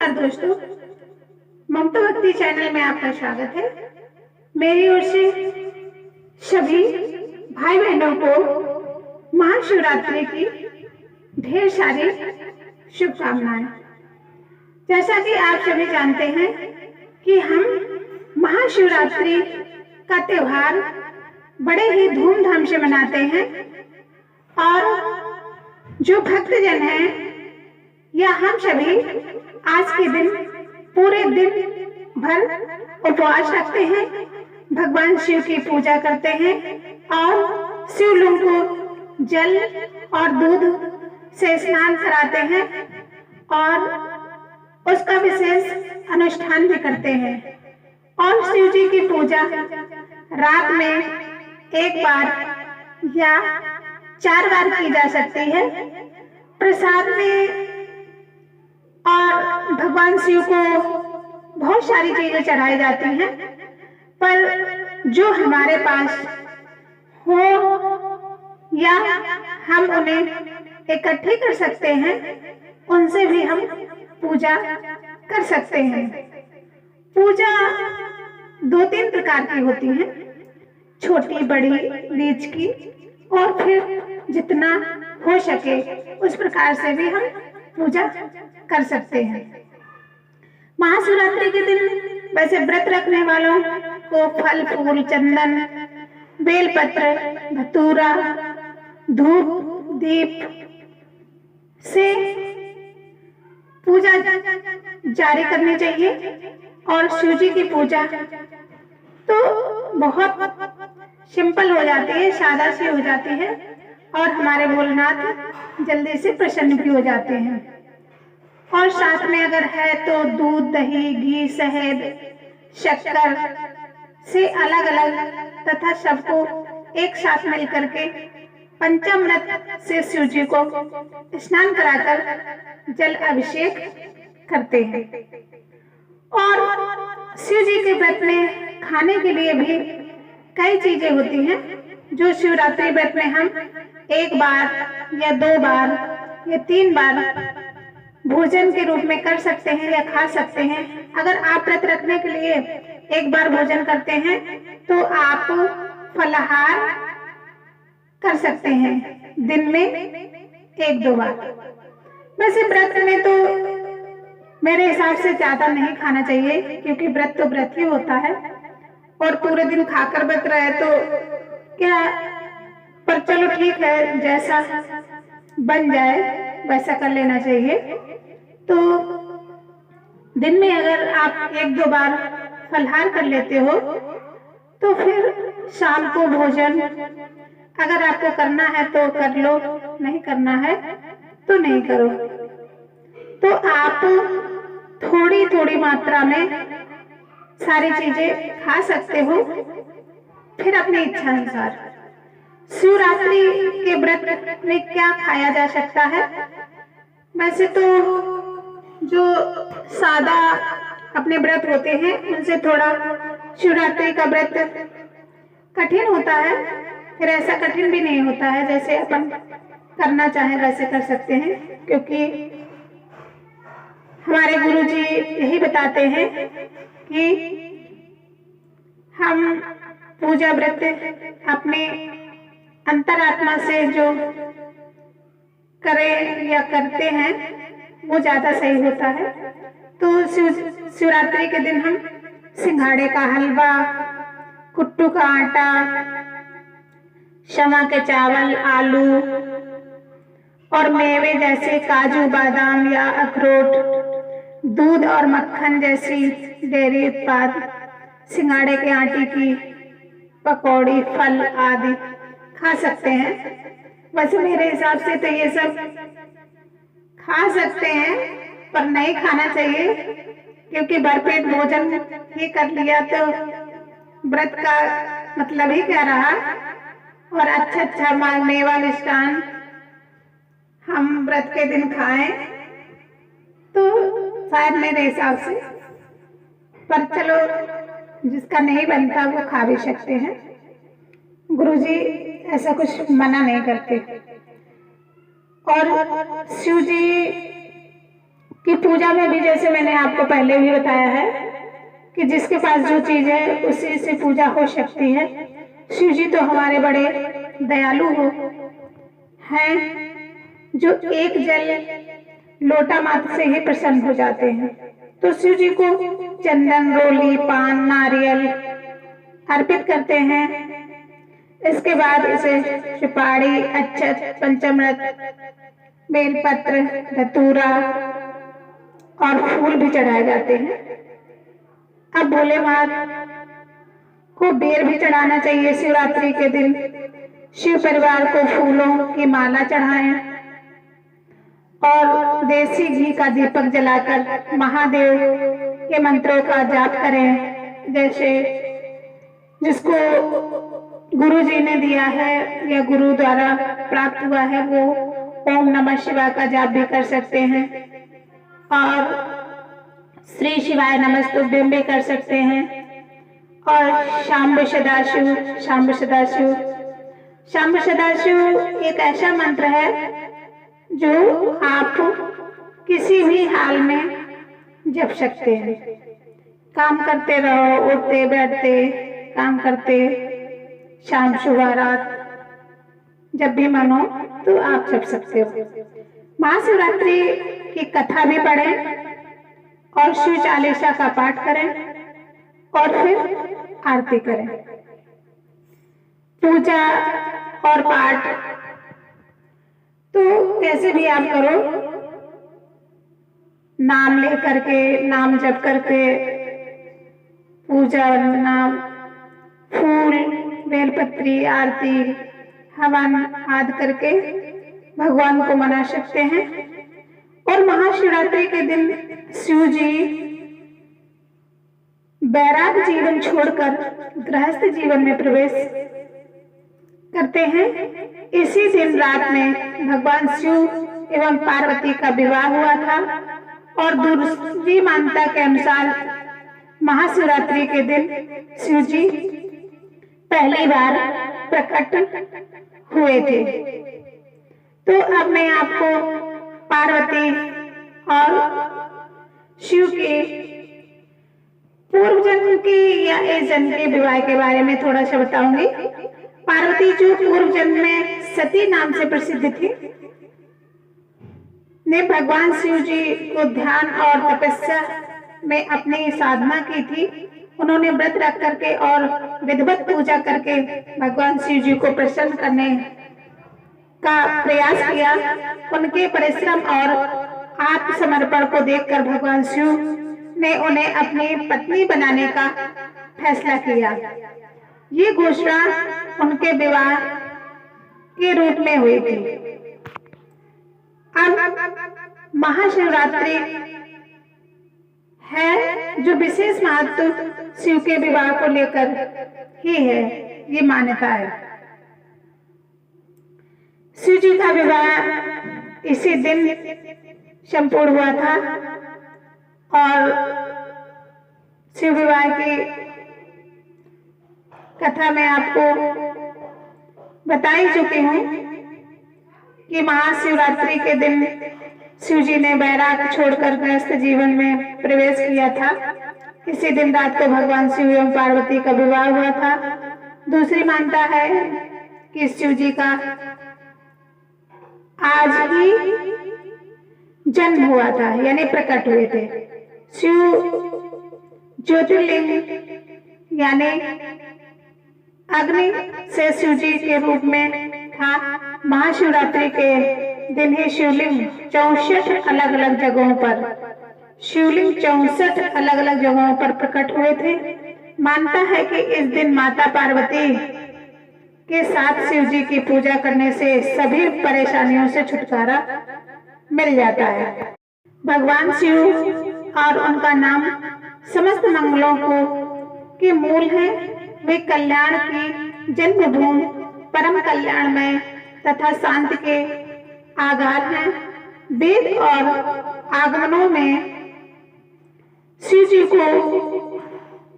नमस्कार दोस्तों, ममता भक्ति चैनल में आपका स्वागत है। मेरी ओर से सभी भाई बहनों को महाशिवरात्रि की ढेर सारी शुभकामनाएं। जैसा कि आप सभी जानते हैं कि हम महाशिवरात्रि का त्योहार बड़े ही धूमधाम से मनाते हैं और जो भक्तजन हैं या हम सभी आज के दिन पूरे दिन भर उपवास रखते हैं, भगवान शिव की पूजा करते हैं और शिवलिंग को जल और दूध से स्नान कराते हैं और उसका विशेष अनुष्ठान भी करते हैं। और शिव जी की पूजा रात में एक बार या 4 बार की जा सकती है। प्रसाद में और भगवान शिव को बहुत सारी चीजें चढ़ाई जाती हैं, पर जो हमारे पास हो या हम उन्हें इकट्ठे कर सकते हैं, उनसे भी हम पूजा कर सकते हैं। पूजा 2-3 प्रकार की होती है, छोटी, बड़ी, बीच की, और फिर जितना हो सके उस प्रकार से भी हम पूजा कर सकते हैं। महाशिवरात्रि के दिन वैसे व्रत रखने वालों को फल, फूल, चंदन, बेलपत्र, धतूरा, धूप, दीप से पूजा जारी करनी चाहिए। और शिव जी की पूजा तो बहुत सिंपल हो जाती है, सादा सी हो जाती है और हमारे भोलेनाथ जल्दी से प्रसन्न भी हो जाते हैं। और साथ में अगर है तो दूध, दही, घी, शहद, शक्कर से अलग अलग तथा सबको एक साथ मिलकर के पंचामृत से शिव जी को स्नान कराकर जल अभिषेक करते हैं। और शिव जी के व्रत में खाने के लिए भी कई चीजें होती हैं, जो शिवरात्रि व्रत में हम 1 बार या 2 बार या 3 बार भोजन के रूप में कर सकते हैं या खा सकते हैं। अगर आप व्रत रखने के लिए 1 बार भोजन करते हैं तो आप फलाहार कर सकते हैं दिन में 1-2 बार। वैसे व्रत में तो मेरे हिसाब से ज्यादा नहीं खाना चाहिए, क्योंकि व्रत तो व्रत ही होता है और पूरे दिन खाकर व्रत रहे तो क्या, पर चलो ठीक है, जैसा बन जाए वैसा कर लेना चाहिए। तो दिन में अगर आप 1-2 बार फलाहार कर लेते हो तो फिर शाम को भोजन अगर आपको करना है तो कर लो, नहीं करना है तो नहीं करो। तो आप थोड़ी थोड़ी मात्रा में सारी चीजें खा सकते हो, फिर अपनी इच्छा अनुसार। शिवरात्रि के व्रत में क्या खाया जा सकता है? वैसे तो जो सादा अपने व्रत होते हैं उनसे थोड़ा शिवरात्रि का व्रत कठिन होता है, फिर ऐसा कठिन भी नहीं होता है, जैसे अपन करना चाहे वैसे कर सकते हैं। क्योंकि हमारे गुरुजी यही बताते हैं कि हम पूजा व्रत अपने अंतरात्मा से जो करें या करते हैं वो ज्यादा सही होता है। तो शिवरात्रि के दिन हम सिंघाड़े का हलवा, कुट्टू का आटा, समा के चावल, आलू और मेवे जैसे काजू, बादाम या अखरोट, दूध और मक्खन जैसी डेयरी उत्पाद, सिंघाड़े के आटे की पकौड़ी, फल आदि खा सकते हैं। वैसे मेरे हिसाब से तो ये सब खा सकते हैं, पर नहीं खाना चाहिए, क्योंकि भरपेट भोजन ही कर लिया तो व्रत का मतलब ही क्या रहा। और अच्छा मेवा मिष्ठान हम व्रत के दिन खाएं तो शायद मेरे हिसाब से, पर चलो जिसका नहीं बनता वो खा भी सकते हैं। गुरुजी ऐसा कुछ मना नहीं करते। और शिव जी कि पूजा में भी जैसे मैंने आपको पहले भी बताया है कि जिसके पास जो चीज है उसी से पूजा हो सकती है। शिव जी तो हमारे बड़े दयालु हैं, जो एक जल लोटा मात्र से ही प्रसन्न हो जाते हैं। तो शिव जी को चंदन, रोली, पान, नारियल अर्पित करते हैं। इसके बाद इसे सुपारी, अक्षत, पंचामृत, बेलपत्र, धतूरा और फूल भी चढ़ाए जाते हैं। अब भोले माँ को बेर भी चढ़ाना चाहिए। शिवरात्रि के दिन शिव परिवार को फूलों की माला चढ़ाएं और देसी घी का दीपक जलाकर महादेव के मंत्रों का जाप करें। जैसे जिसको गुरु जी ने दिया है या गुरु द्वारा प्राप्त हुआ है वो ओम नमः शिवाय का जाप भी कर सकते हैं और श्री शिवाय नमस्तुभ्यं भी कर सकते हैं। और शांब सदाशिव, शांब सदाशिव, शांब सदाशिव एक ऐसा मंत्र है जो आप किसी भी हाल में जप सकते हैं। काम करते रहो, उठते बैठते काम करते, शाम सुबह रात जब भी मन हो तो आप जप सकते हो। महाशिवरात्रि की कथा भी पढ़ें और शिव चालीसा का पाठ करें और फिर आरती करें। पूजा और पाठ तो कैसे भी आप करो, नाम ले करके, नाम जप करके पूजा, नाम, फूल, बेलपत्री, आरती, हवन आदि करके भगवान को मना सकते हैं। और महाशिवरात्रि के दिन शिव जी बैराग जीवन छोड़कर गृहस्थ जीवन में प्रवेश करते हैं। इसी दिन रात में भगवान शिव एवं पार्वती का विवाह हुआ था और दूसरी मान्यता के अनुसार महाशिवरात्रि के दिन शिव जी पहली बार प्रकट हुए थे। तो अब मैं आपको पार्वती और शिव के पूर्व जन्म की या इस जन्म के विवाह के बारे में थोड़ा सा बताऊंगी। पार्वती जो पूर्व जन्म में सती नाम से प्रसिद्ध थी, ने भगवान शिव जी को ध्यान और तपस्या में अपनी साधना की थी। उन्होंने व्रत रख करके और विधिवत पूजा करके भगवान शिव जी को प्रसन्न करने का प्रयास किया। उनके परिश्रम और आत्मसमर्पण को देखकर भगवान शिव ने उन्हें अपनी पत्नी बनाने का फैसला किया। ये घोषणा उनके विवाह के रूप में हुई थी। अब महाशिवरात्रि है जो विशेष महत्व शिव के विवाह को लेकर ही है, ये मान्यता है। शिव जी का विवाह इसी दिन संपूर्ण हुआ था और शिव विवाह की कथा मैं आपको बता ही चुकी हूँ कि महाशिवरात्रि के दिन शिव जी ने बैराग छोड़कर गृहस्थ जीवन में प्रवेश किया था। इसी दिन रात को भगवान शिव एवं पार्वती का विवाह हुआ था। दूसरी मान्यता है कि शिव जी का आज ही जन्म हुआ था, यानी प्रकट हुए थे। शिव ज्योतिर्लिंग यानी अग्नि से शिव जी के रूप में था। महाशिवरात्रि के दिन ही शिवलिंग 64 अलग अलग जगहों पर, शिवलिंग 64 अलग अलग जगहों पर प्रकट हुए थे। मानता है कि इस दिन माता पार्वती के साथ शिव जी की पूजा करने से सभी परेशानियों से छुटकारा मिल जाता है। भगवान शिव और उनका नाम समस्त मंगलों को के मूल है। वे कल्याण की जन्मभूमि, परम कल्याणमय तथा शांति के आधार हैं। वेद और आगमनों में शिव जी को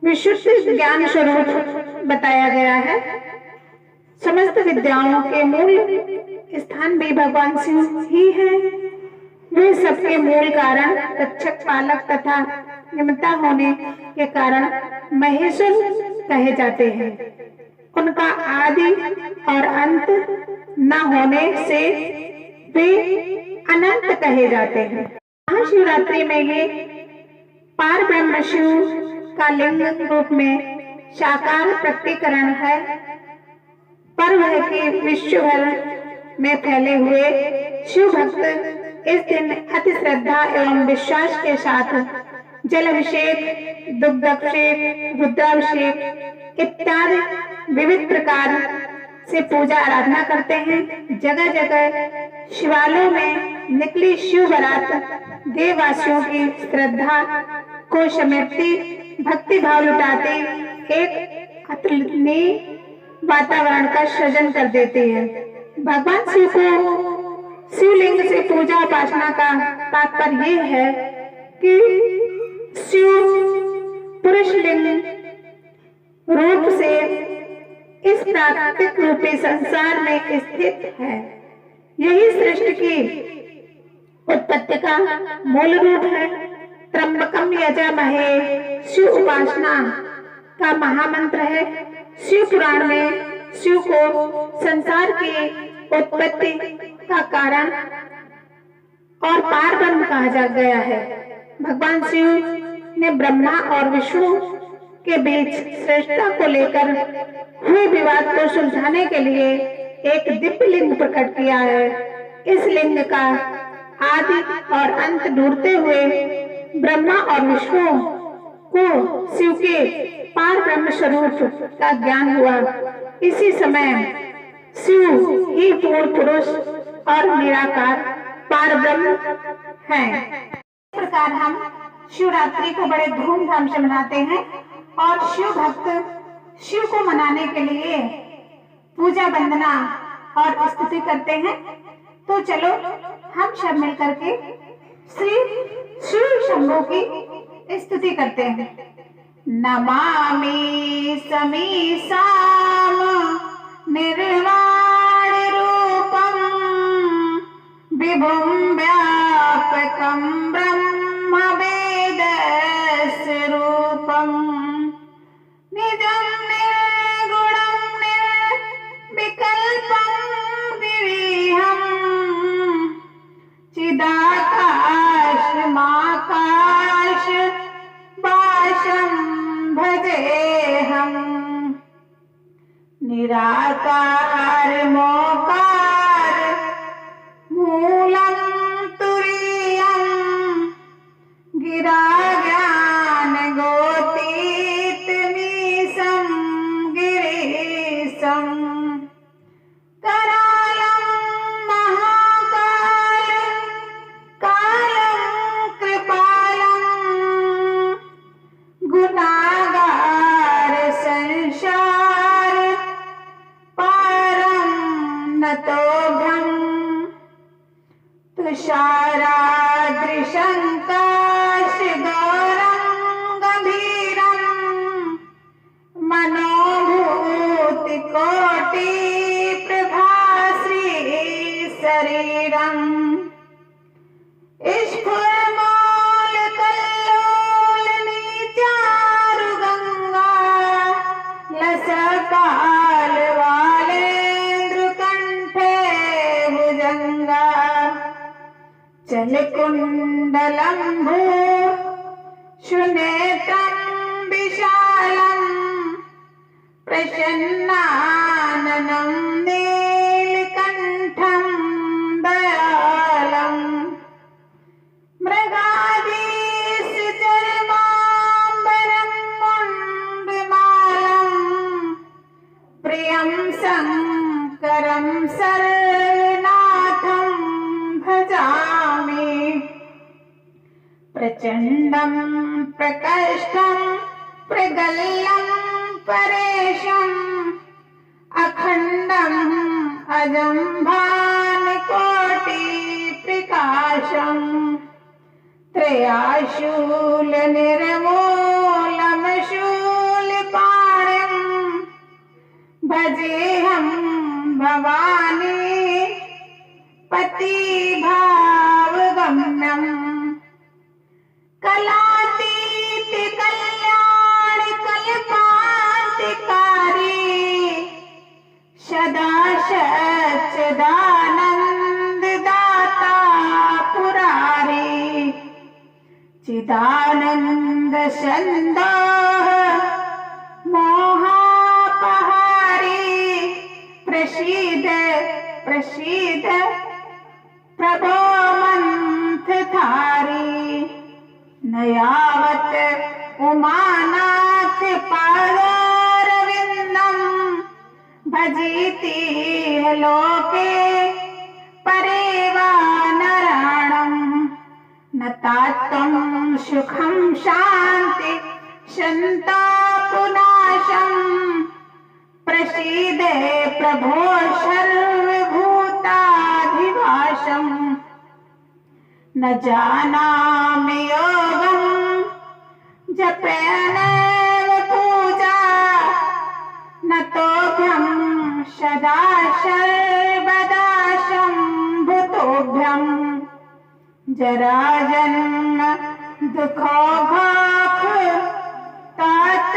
विशुद्ध ज्ञान स्वरूप बताया गया है। समस्त विद्याओं के मूल स्थान भी भगवान शिव ही है। वे सबके मूल कारण, रक्षक, पालक तथा निमित्ता होने के कारण महेश्वर कहे जाते हैं। उनका आदि और अंत न होने से वे अनंत कहे जाते हैं। महाशिवरात्रि में ये पार ब्रह्म शिव का लिंग रूप में साकार प्रकटीकरण है। पर्व है कि विश्व भर में फैले हुए शिव भक्त इस दिन अति श्रद्धा एवं विश्वास के साथ जलाभिषेक, दुग्धाभिषेक, रुद्राभिषेक इत्यादि विविध प्रकार से पूजा आराधना करते हैं। जगह जगह शिवालयों में निकली शिव बारात देववासियों की श्रद्धा को समेटती, भक्ति भाव लुटाती एक अतुलनीय वातावरण का सृजन कर देती है। भगवान शिव को शिवलिंग से पूजा उपासना का तात्पर्य ये है कि शिव पुरुष लिंग रूप से इस प्राकृतिक रूपी संसार में स्थित है। यही सृष्टि की उत्पत्ति का मूल रूप है। त्र्यंबकम यजामहे शिव उपासना का महामंत्र है। शिव पुराण में शिव को संसार की उत्पत्ति का कारण और पार ब्रह्म कहा गया है। भगवान शिव ने ब्रह्मा और विष्णु के बीच श्रेष्ठता को लेकर हुए विवाद को सुलझाने के लिए एक दिव्य लिंग प्रकट किया है। इस लिंग का आदि और अंत ढूंढते हुए ब्रह्मा और विष्णु को शिव के पार ब्रह्म स्वरूप का ज्ञान हुआ। इसी समय शिव ही पूर्ण पुरुष और निराकार पार ब्रह्म है। इस प्रकार हम शिवरात्रि को बड़े धूमधाम से मनाते हैं और शिव भक्त शिव को मनाने के लिए पूजा वंदना और स्तुति करते हैं। तो चलो हम सब मिलकर के श्री शिव शंभु की स्तुति करते हैं। नमामि समीसाम निर्वाण रूपम विभुं व्यापकं ब्रह्म वेद स्वरूपम निजं निर्गुणं निर्विकल्पं गिरिहं चिदाकाशमाकाश वासं भजेऽहं निराकार मोकार मूलं तुरीयं गिरा ज्ञान गोतीतमीशं गिरीशं करालं महाकाल कालं कृपालं गुणागार संसार पारं नतोऽभ्यं तुषाराद्रिशङ्काशगौरं गम्भीरं मनोभूतिकोटि प्रभाश्री शरीरम् स्फुरमौलिकल्लोलनीचारुगङ्गा लसकाल वालेन्द्रकण्ठे भुजङ्गा चलकुण्डलम्भू सुनेत्रं विशालं प्रसन्नाननं नीलकण्ठं दयालं मृगाधीशचर्माम्बरं मुण्डमालं प्रियं शङ्करं सर्वनाथं भजामि प्रचण्डं प्रकष्टं प्रगल्लं परेशम् अखण्डम् अजं भानुकोटि प्रकाशम् त्रयाशूल निर्मूलं शूलपाणिं भजेऽहं भवानी पतिभावगम्यं चिदानंद संदोह मोहापहारी प्रसीद प्रसीद प्रभो मंथधारी न यावत् उमानाथ पादारविन्दं भजीति लोके परिवानराणम् न तात्त्वं सुखं शान्ति संतापनाशम् प्रसीदे प्रभो सर्वभूताधिवासम् न जानामि योगं जपेनैव पूजा न तोभ्यं सदा सर्वदा शम्भुतोभ्यं जराजन्म दुःखोघाख तात